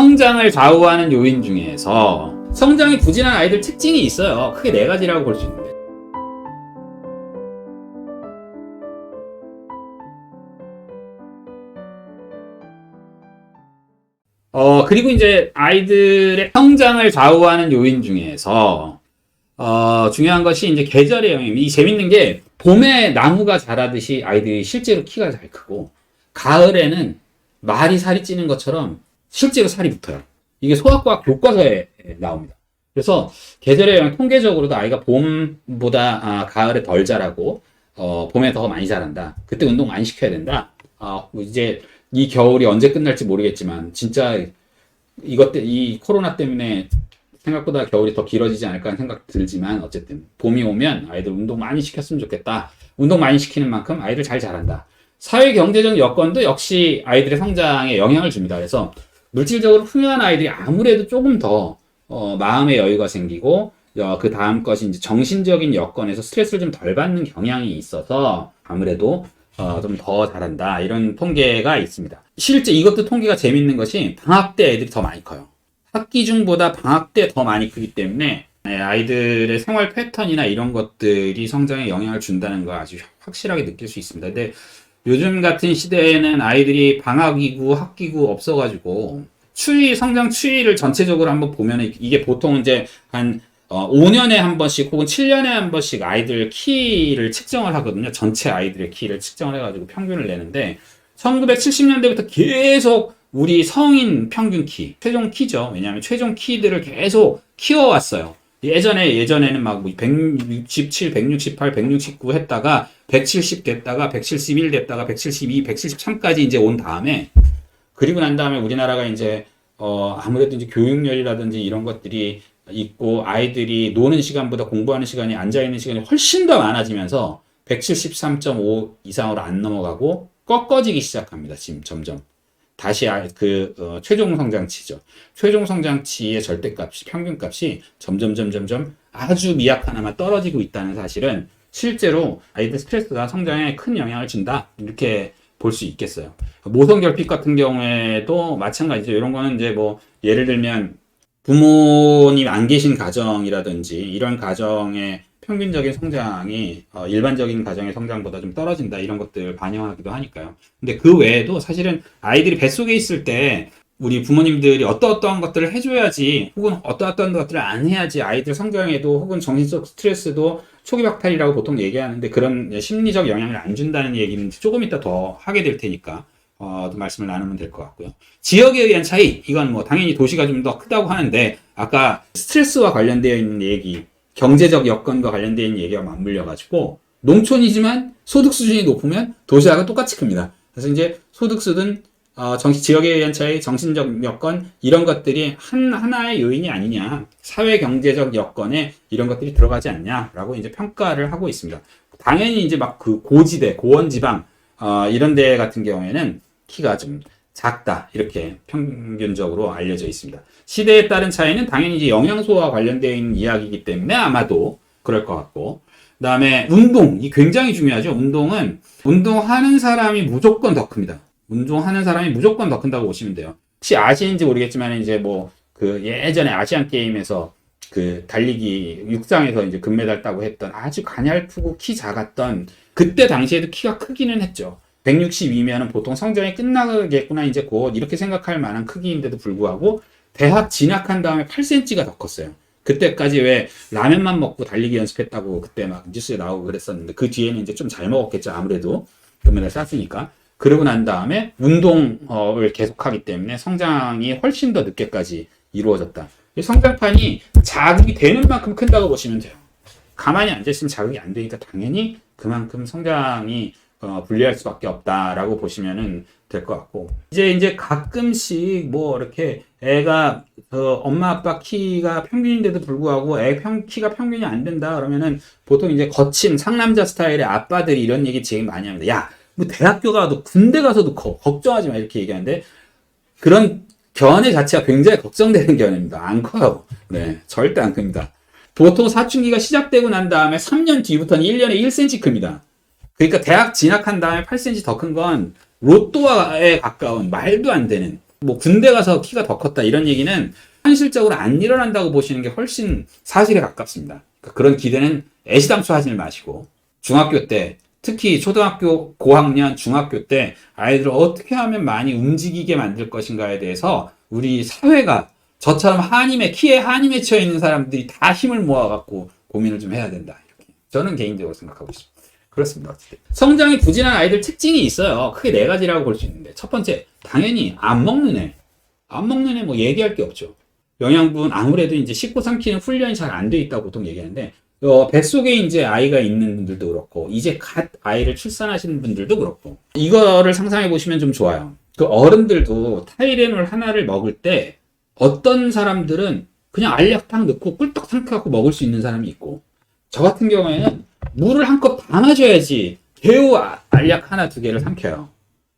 성장을 좌우하는 요인 중에서 성장이 부진한 아이들 특징이 있어요. 크게 4가지라고 볼 수 있는데, 그리고 이제 아이들의 성장을 좌우하는 요인 중에서 중요한 것이 이제 계절의 영향. 이 재밌는 게 봄에 나무가 자라듯이 아이들이 실제로 키가 잘 크고, 가을에는 말이 살이 찌는 것처럼 실제로 살이 붙어요. 이게 소아과학 교과서에 나옵니다. 그래서 계절의 영향, 통계적으로도 아이가 봄보다 가을에 덜 자라고 봄에 더 많이 자란다. 그때 운동 많이 시켜야 된다. 이제 이 겨울이 언제 끝날지 모르겠지만 진짜 이 코로나 때문에 생각보다 겨울이 더 길어지지 않을까 하는 생각 들지만, 어쨌든 봄이 오면 아이들 운동 많이 시켰으면 좋겠다. 운동 많이 시키는 만큼 아이들 잘 자란다. 사회 경제적 여건도 역시 아이들의 성장에 영향을 줍니다. 그래서 물질적으로 풍요한 아이들이 아무래도 조금 더 마음의 여유가 생기고, 그 다음 것이 이제 정신적인 여건에서 스트레스를 좀 덜 받는 경향이 있어서 아무래도 좀 더 잘한다, 이런 통계가 있습니다. 실제 이것도 통계가 재밌는 것이 방학 때 애들이 더 많이 커요. 학기 중보다 방학 때 더 많이 크기 때문에 아이들의 생활 패턴이나 이런 것들이 성장에 영향을 준다는 걸 아주 확실하게 느낄 수 있습니다. 근데 요즘 같은 시대에는 아이들이 방학이고 학기고 없어가지고 성장 추이를 전체적으로 한번 보면, 이게 보통 이제 한 5년에 한 번씩 혹은 7년에 한 번씩 아이들 키를 측정을 하거든요. 전체 아이들의 키를 측정을 해가지고 평균을 내는데, 1970년대부터 계속 우리 성인 평균 키, 최종 키죠. 왜냐하면 최종 키들을 계속 키워왔어요. 예전에는 막 167, 168, 169 했다가 170 됐다가 171 됐다가 172, 173까지 이제 온 다음에, 그리고 난 다음에 우리나라가 이제 아무래도 이제 교육열이라든지 이런 것들이 있고, 아이들이 노는 시간보다 공부하는 시간이, 앉아있는 시간이 훨씬 더 많아지면서 173.5 이상으로 안 넘어가고 꺾어지기 시작합니다. 지금 점점. 다시 최종 성장치죠. 최종 성장치의 절대값이, 평균값이 점점 아주 미약하나마 떨어지고 있다는 사실은 실제로 아이들 스트레스가 성장에 큰 영향을 준다, 이렇게 볼 수 있겠어요. 모성 결핍 같은 경우에도 마찬가지죠. 이런 거는 이제 뭐 예를 들면 부모님 안 계신 가정이라든지 이런 가정의 평균적인 성장이 일반적인 가정의 성장보다 좀 떨어진다, 이런 것들을 반영하기도 하니까요. 근데 그 외에도 사실은 아이들이 뱃속에 있을 때 우리 부모님들이 어떠한 것들을 해줘야지, 혹은 어떠한 것들을 안 해야지 아이들 성장에도 혹은 정신적 스트레스도 초기 박탈이라고 보통 얘기하는데, 그런 심리적 영향을 안 준다는 얘기는 조금 이따 더 하게 될 테니까 또 말씀을 나누면 될 것 같고요. 지역에 의한 차이, 이건 뭐 당연히 도시가 좀 더 크다고 하는데, 아까 스트레스와 관련되어 있는 얘기, 경제적 여건과 관련되어 있는 얘기가 맞물려가지고, 농촌이지만 소득 수준이 높으면 도시하고 똑같이 큽니다. 그래서 이제 소득 수준, 지역에 의한 차이, 정신적 여건, 이런 것들이 하나의 요인이 아니냐, 사회 경제적 여건에 이런 것들이 들어가지 않냐라고 이제 평가를 하고 있습니다. 당연히 이제 막 그 고지대, 고원지방 이런 데 같은 경우에는 키가 좀 작다, 이렇게 평균적으로 알려져 있습니다. 시대에 따른 차이는 당연히 이제 영양소와 관련되어 있는 이야기이기 때문에 아마도 그럴 것 같고, 그 다음에 운동이 굉장히 중요하죠. 운동하는 사람이 무조건 더 큽니다. 운동하는 사람이 무조건 더 큰다고 보시면 돼요. 혹시 아시는지 모르겠지만, 이제 뭐 그 예전에 아시안 게임에서 그 달리기 육상에서 이제 금메달 따고 했던 아주 가냘프고 키 작았던, 그때 당시에도 키가 크기는 했죠. 162면은 보통 성장이 끝나겠구나 이제 곧, 이렇게 생각할 만한 크기인데도 불구하고 대학 진학한 다음에 8cm가 더 컸어요. 그때까지 왜 라면만 먹고 달리기 연습했다고 그때 막 뉴스에 나오고 그랬었는데, 그 뒤에는 이제 좀 잘 먹었겠죠. 아무래도 금메달 땄으니까. 그러고 난 다음에 운동을 계속하기 때문에 성장이 훨씬 더 늦게까지 이루어졌다. 성장판이 자극이 되는 만큼 큰다고 보시면 돼요. 가만히 앉아있으면 자극이 안 되니까 당연히 그만큼 성장이 불리할 수밖에 없다라고 보시면 될 것 같고, 이제 가끔씩 뭐 이렇게 애가 엄마 아빠 키가 평균인데도 불구하고 키가 평균이 안 된다 그러면은, 보통 이제 거친 상남자 스타일의 아빠들이 이런 얘기 제일 많이 합니다. 야, 뭐 대학교 가도 군대 가서도 커, 걱정하지 마, 이렇게 얘기하는데, 그런 견해 자체가 굉장히 걱정되는 견해입니다. 안 커요. 네, 절대 안 큽니다. 보통 사춘기가 시작되고 난 다음에 3년 뒤부터는 1년에 1cm 큽니다. 그러니까 대학 진학한 다음에 8cm 더 큰 건 로또에 가까운, 말도 안 되는, 뭐 군대 가서 키가 더 컸다 이런 얘기는 현실적으로 안 일어난다고 보시는 게 훨씬 사실에 가깝습니다. 그러니까 그런 기대는 애시당초 하지 마시고 중학교 때 특히 초등학교 고학년 중학교 때 아이들을 어떻게 하면 많이 움직이게 만들 것인가에 대해서 우리 사회가 저처럼 키에 한이 맺혀 있는 사람들이 다 힘을 모아갖고 고민을 좀 해야 된다. 이렇게 저는 개인적으로 생각하고 있습니다. 그렇습니다. 어쨌든. 성장이 부진한 아이들 특징이 있어요. 크게 4가지라고 볼 수 있는데 첫 번째, 당연히 안 먹는 애 뭐 얘기할 게 없죠. 영양분 아무래도 이제 씹고 삼키는 훈련이 잘 안 돼 있다고 보통 얘기하는데 뱃속에 이제 아이가 있는 분들도 그렇고 이제 갓 아이를 출산하시는 분들도 그렇고 이거를 상상해 보시면 좀 좋아요. 그 어른들도 타이레놀 하나를 먹을 때 어떤 사람들은 그냥 알약탕 넣고 꿀떡 삼켜갖고 먹을 수 있는 사람이 있고 저 같은 경우에는 물을 한 컵 다 마셔야지 겨우 알약 하나 2개를 삼켜요.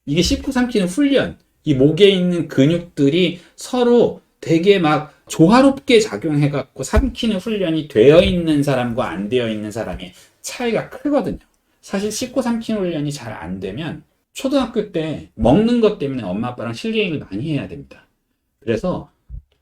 이게 씹고 삼키는 훈련, 이 목에 있는 근육들이 서로 되게 막 조화롭게 작용해갖고 삼키는 훈련이 되어 있는 사람과 안 되어 있는 사람의 차이가 크거든요. 사실 씹고 삼키는 훈련이 잘 안 되면 초등학교 때 먹는 것 때문에 엄마 아빠랑 실갱이를 많이 해야 됩니다. 그래서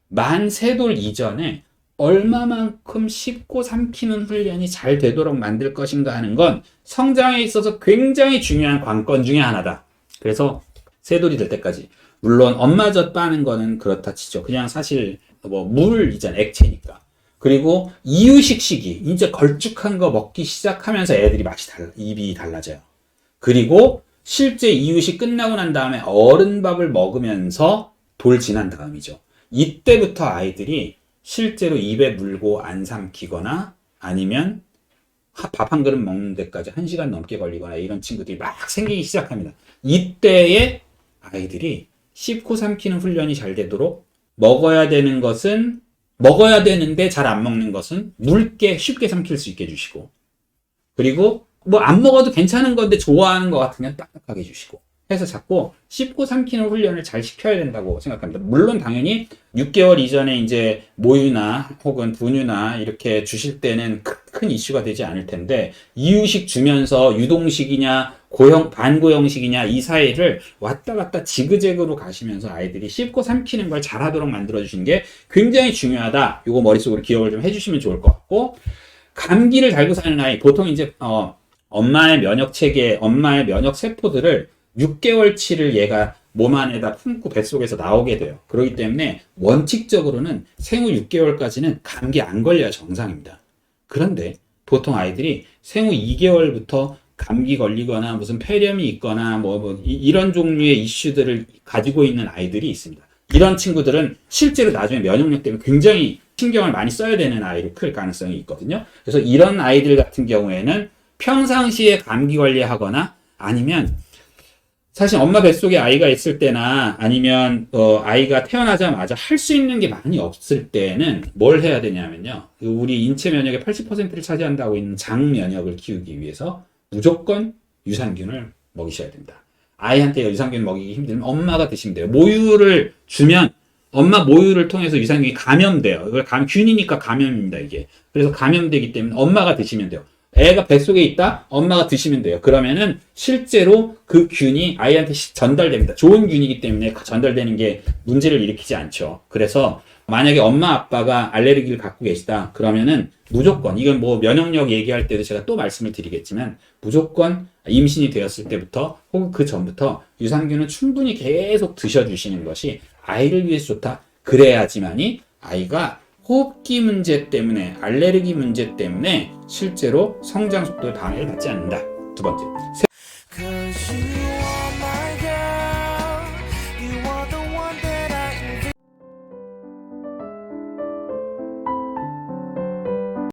만 3돌 이전에 얼마만큼 씹고 삼키는 훈련이 잘 되도록 만들 것인가 하는 건 성장에 있어서 굉장히 중요한 관건 중에 하나다. 그래서 3돌이 될 때까지 물론 엄마젖 빠는 거는 그렇다 치죠. 그냥 사실 뭐 물이잖아, 액체니까. 그리고 이유식 시기 이제 걸쭉한 거 먹기 시작하면서 애들이 입이 달라져요. 그리고 실제 이유식 끝나고 난 다음에 어른밥을 먹으면서 돌 지난 다음이죠. 이때부터 아이들이 실제로 입에 물고 안 삼키거나 아니면 밥 한 그릇 먹는 데까지 1시간 넘게 걸리거나 이런 친구들이 막 생기기 시작합니다. 이때에 아이들이 씹고 삼키는 훈련이 잘 되도록 먹어야 되는데 잘 안 먹는 것은 묽게 쉽게 삼킬 수 있게 해주시고 그리고 뭐 안 먹어도 괜찮은 건데 좋아하는 것 같으면 딱딱하게 해주시고 해서 자꾸 씹고 삼키는 훈련을 잘 시켜야 된다고 생각합니다. 물론 당연히 6개월 이전에 이제 모유나 혹은 분유나 이렇게 주실 때는 큰 이슈가 되지 않을 텐데 이유식 주면서 유동식이냐 반고형식이냐 이 사이를 왔다 갔다 지그재그로 가시면서 아이들이 씹고 삼키는 걸 잘하도록 만들어주시는 게 굉장히 중요하다. 이거 머릿속으로 기억을 좀 해주시면 좋을 것 같고 감기를 달고 사는 아이 보통 이제 엄마의 면역 세포들을 6개월치를 얘가 몸 안에다 품고 뱃속에서 나오게 돼요. 그렇기 때문에 원칙적으로는 생후 6개월까지는 감기 안 걸려야 정상입니다. 그런데 보통 아이들이 생후 2개월부터 감기 걸리거나 무슨 폐렴이 있거나 이런 종류의 이슈들을 가지고 있는 아이들이 있습니다. 이런 친구들은 실제로 나중에 면역력 때문에 굉장히 신경을 많이 써야 되는 아이로 클 가능성이 있거든요. 그래서 이런 아이들 같은 경우에는 평상시에 감기 관리하거나 아니면 사실 엄마 뱃속에 아이가 있을 때나 아니면 아이가 태어나자마자 할 수 있는 게 많이 없을 때는 뭘 해야 되냐면요. 우리 인체 면역의 80%를 차지한다고 있는 장 면역을 키우기 위해서 무조건 유산균을 먹이셔야 됩니다. 아이한테 유산균 먹이기 힘들면 엄마가 드시면 돼요. 모유를 주면 엄마 모유를 통해서 유산균이 감염돼요. 이걸 균이니까 감염입니다, 이게. 그래서 감염되기 때문에 엄마가 드시면 돼요. 애가 뱃속에 있다? 엄마가 드시면 돼요. 그러면은 실제로 그 균이 아이한테 전달됩니다. 좋은 균이기 때문에 전달되는 게 문제를 일으키지 않죠. 그래서 만약에 엄마 아빠가 알레르기를 갖고 계시다 그러면은 무조건 이건 뭐 면역력 얘기할 때도 제가 또 말씀을 드리겠지만 무조건 임신이 되었을 때부터 혹은 그 전부터 유산균은 충분히 계속 드셔주시는 것이 아이를 위해서 좋다. 그래야지만이 아이가 호흡기 문제 때문에 알레르기 문제 때문에 실제로 성장 속도에 방해를 받지 않는다. 두 번째.